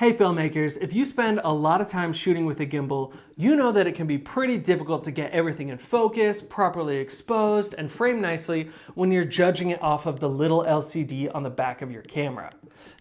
Hey filmmakers, if you spend a lot of time shooting with a gimbal, you know that it can be pretty difficult to get everything in focus, properly exposed, and framed nicely when you're judging it off of the little LCD on the back of your camera.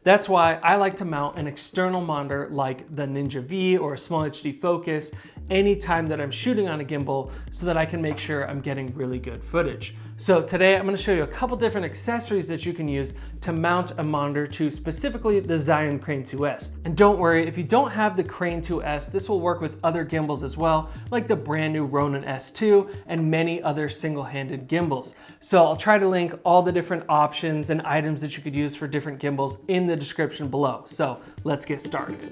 That's why I like to mount an external monitor like the Ninja V or a Small HD Focus anytime that I'm shooting on a gimbal so that I can make sure I'm getting really good footage. So today I'm going to show you a couple different accessories that you can use to mount a monitor to specifically the Xeon Crane 2S. And don't worry, if you don't have the Crane 2S, this will work with other gimbals as well, like the brand new Ronin S2 and many other single-handed gimbals. So I'll try to link all the different options and items that you could use for different gimbals in the description below. So let's get started.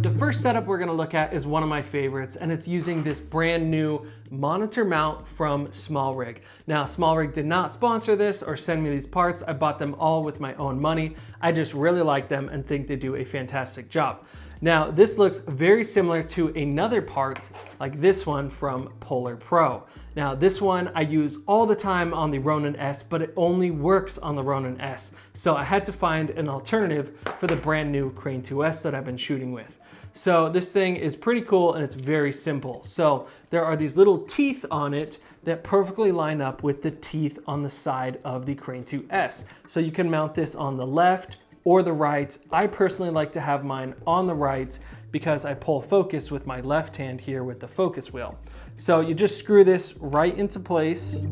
The first setup we're going to look at is one of my favorites, and it's using this brand new monitor mount from SmallRig. Now, SmallRig did not sponsor this or send me these parts. I bought them all with my own money. I just really like them and think they do a fantastic job. Now, this looks very similar to another part like this one from Polar Pro. Now, this one I use all the time on the Ronin S, but it only works on the Ronin S. So I had to find an alternative for the brand new Crane 2S that I've been shooting with. So this thing is pretty cool and it's very simple. So there are these little teeth on it that perfectly line up with the teeth on the side of the Crane 2S. So you can mount this on the left or the right. I personally like to have mine on the right because I pull focus with my left hand here with the focus wheel. So you just screw this right into place.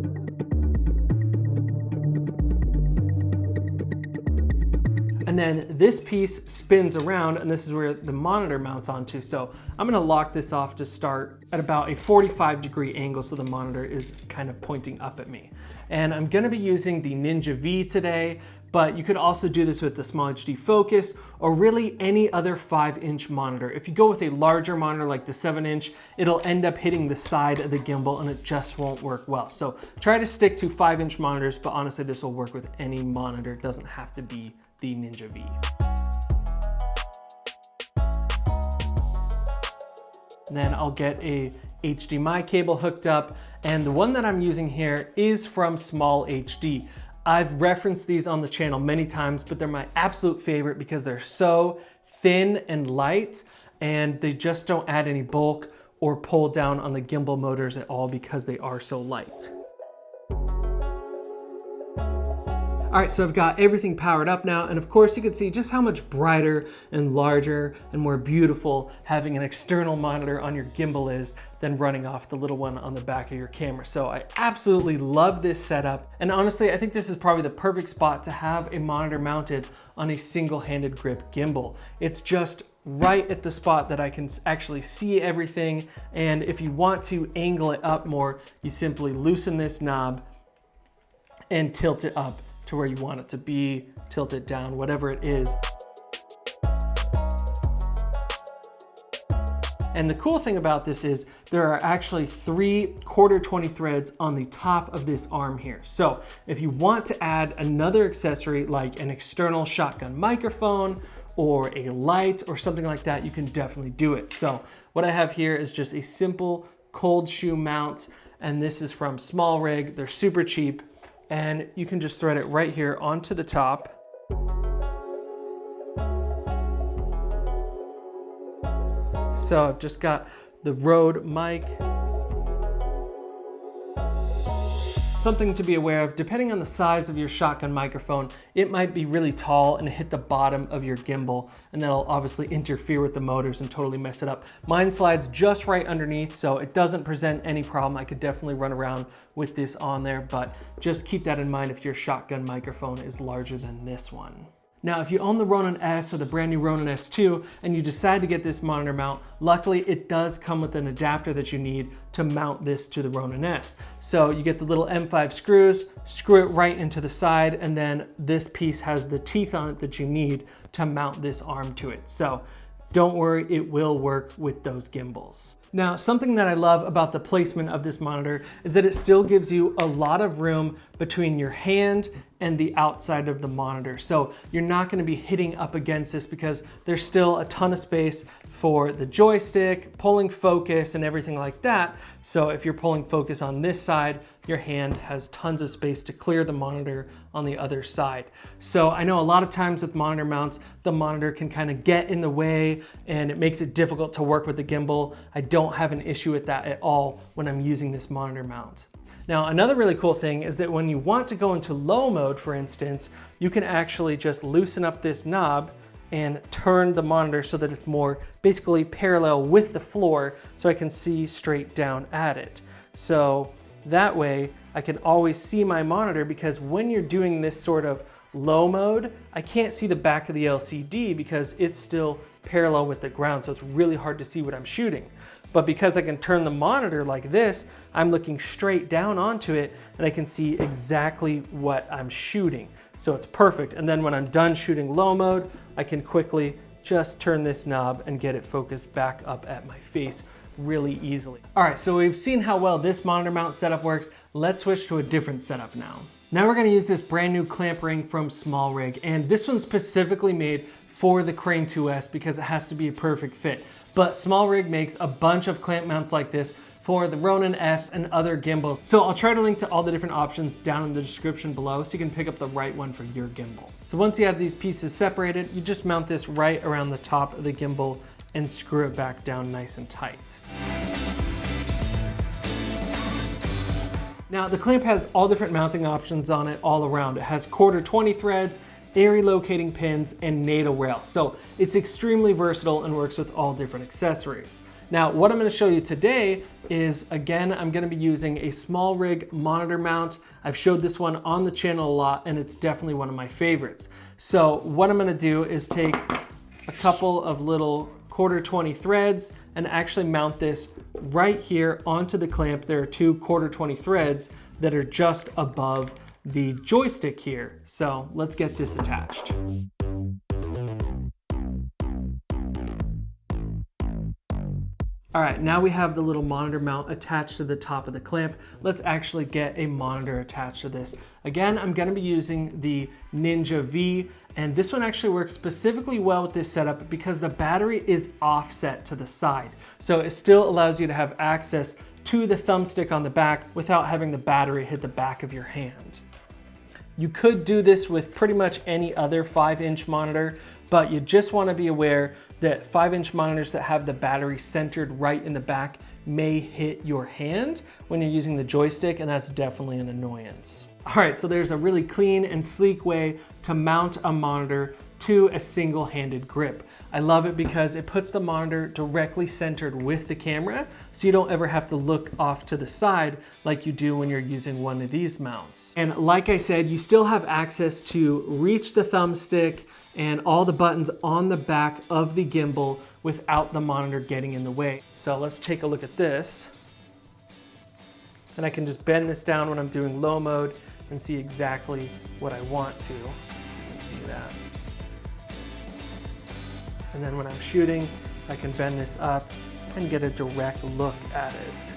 And then this piece spins around, and this is where the monitor mounts onto. So I'm gonna lock this off to start at about a 45-degree angle so the monitor is kind of pointing up at me. And I'm gonna be using the Ninja V today, but you could also do this with the Small HD Focus or really any other 5-inch monitor. If you go with a larger monitor like the 7-inch, it'll end up hitting the side of the gimbal and it just won't work well. So try to stick to 5-inch monitors, but honestly, this will work with any monitor. It doesn't have to be the Ninja V. Then I'll get a HDMI cable hooked up, and the one that I'm using here is from Small HD. I've referenced these on the channel many times, but they're my absolute favorite because they're so thin and light, and they just don't add any bulk or pull down on the gimbal motors at all because they are so light. All right, so I've got everything powered up now, and of course you can see just how much brighter and larger and more beautiful having an external monitor on your gimbal is than running off the little one on the back of your camera. So I absolutely love this setup, and honestly, I think this is probably the perfect spot to have a monitor mounted on a single-handed grip gimbal. It's just right at the spot that I can actually see everything, and if you want to angle it up more, you simply loosen this knob and tilt it up to where you want it to be, tilt it down, whatever it is. And the cool thing about this is there are actually 3 1/4-20 threads on the top of this arm here. So if you want to add another accessory like an external shotgun microphone or a light or something like that, you can definitely do it. So what I have here is just a simple cold shoe mount, and this is from SmallRig. They're super cheap, and you can just thread it right here onto the top. So I've just got the Rode mic. Something to be aware of, depending on the size of your shotgun microphone, it might be really tall and hit the bottom of your gimbal, and that'll obviously interfere with the motors and totally mess it up. Mine slides just right underneath, so it doesn't present any problem. I could definitely run around with this on there, but just keep that in mind if your shotgun microphone is larger than this one. Now, if you own the Ronin S or the brand new Ronin S2 and you decide to get this monitor mount, luckily it does come with an adapter that you need to mount this to the Ronin S. So you get the little M5 screws, screw it right into the side, and then this piece has the teeth on it that you need to mount this arm to it. So don't worry, it will work with those gimbals. Now, something that I love about the placement of this monitor is that it still gives you a lot of room between your hand and the outside of the monitor. So you're not going to be hitting up against this because there's still a ton of space for the joystick, pulling focus and everything like that. So if you're pulling focus on this side, your hand has tons of space to clear the monitor on the other side. So I know a lot of times with monitor mounts, the monitor can kind of get in the way and it makes it difficult to work with the gimbal. I don't have an issue with that at all when I'm using this monitor mount. Now, another really cool thing is that when you want to go into low mode, for instance, you can actually just loosen up this knob and turn the monitor so that it's more basically parallel with the floor so I can see straight down at it. So that way I can always see my monitor, because when you're doing this sort of low mode, I can't see the back of the LCD because it's still parallel with the ground, so it's really hard to see what I'm shooting. But because I can turn the monitor like this, I'm looking straight down onto it and I can see exactly what I'm shooting. So it's perfect. And then when I'm done shooting low mode, I can quickly just turn this knob and get it focused back up at my face really easily. All right, so we've seen how well this monitor mount setup works. Let's switch to a different setup now. Now we're gonna use this brand new clamp ring from Small Rig, and this one's specifically made for the Crane 2S because it has to be a perfect fit. But Small Rig makes a bunch of clamp mounts like this for the Ronin S and other gimbals. So I'll try to link to all the different options down in the description below so you can pick up the right one for your gimbal. So once you have these pieces separated, you just mount this right around the top of the gimbal and screw it back down nice and tight. Now the clamp has all different mounting options on it all around. It has 1/4 threads, area locating pins, and NATO rail. So it's extremely versatile and works with all different accessories. Now, what I'm gonna show you today is, again, I'm gonna be using a Small Rig monitor mount. I've showed this one on the channel a lot, and it's definitely one of my favorites. So what I'm gonna do is take a couple of little 1/4 threads and actually mount this right here onto the clamp. There are 2 1/4 threads that are just above the joystick here. So let's get this attached. All right, now we have the little monitor mount attached to the top of the clamp. Let's actually get a monitor attached to this. Again, I'm gonna be using the Ninja V, and this one actually works specifically well with this setup because the battery is offset to the side. So it still allows you to have access to the thumbstick on the back without having the battery hit the back of your hand. You could do this with pretty much any other 5-inch monitor, but you just wanna be aware that 5-inch monitors that have the battery centered right in the back may hit your hand when you're using the joystick, and that's definitely an annoyance. All right, so there's a really clean and sleek way to mount a monitor to a single-handed grip. I love it because it puts the monitor directly centered with the camera, so you don't ever have to look off to the side like you do when you're using one of these mounts. And like I said, you still have access to reach the thumbstick and all the buttons on the back of the gimbal without the monitor getting in the way. So let's take a look at this. And I can just bend this down when I'm doing low mode and see exactly what I want to. You can see that. And then when I'm shooting, I can bend this up and get a direct look at it.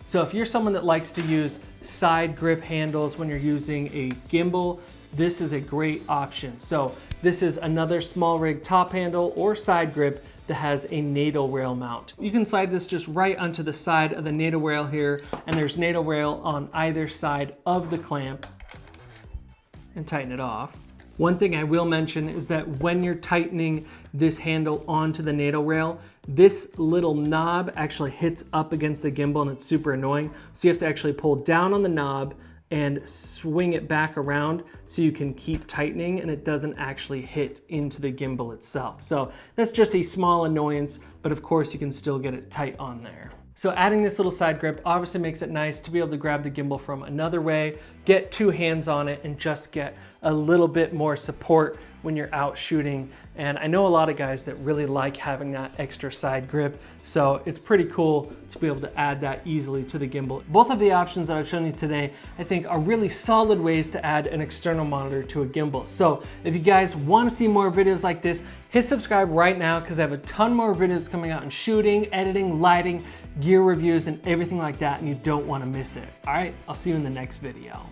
So if you're someone that likes to use side grip handles when you're using a gimbal, this is a great option. So this is another Small Rig top handle or side grip that has a NATO rail mount. You can slide this just right onto the side of the NATO rail here, and there's NATO rail on either side of the clamp, and tighten it off. One thing I will mention is that when you're tightening this handle onto the NATO rail, this little knob actually hits up against the gimbal and it's super annoying. So you have to actually pull down on the knob and swing it back around so you can keep tightening and it doesn't actually hit into the gimbal itself. So that's just a small annoyance, but of course you can still get it tight on there. So adding this little side grip obviously makes it nice to be able to grab the gimbal from another way, get 2 hands on it, and just get a little bit more support when you're out shooting. And I know a lot of guys that really like having that extra side grip, so it's pretty cool to be able to add that easily to the gimbal. Both of the options that I've shown you today, I think are really solid ways to add an external monitor to a gimbal. So if you guys want to see more videos like this, hit subscribe right now because I have a ton more videos coming out in shooting, editing, lighting, gear reviews, and everything like that, and you don't want to miss it. All right, I'll see you in the next video.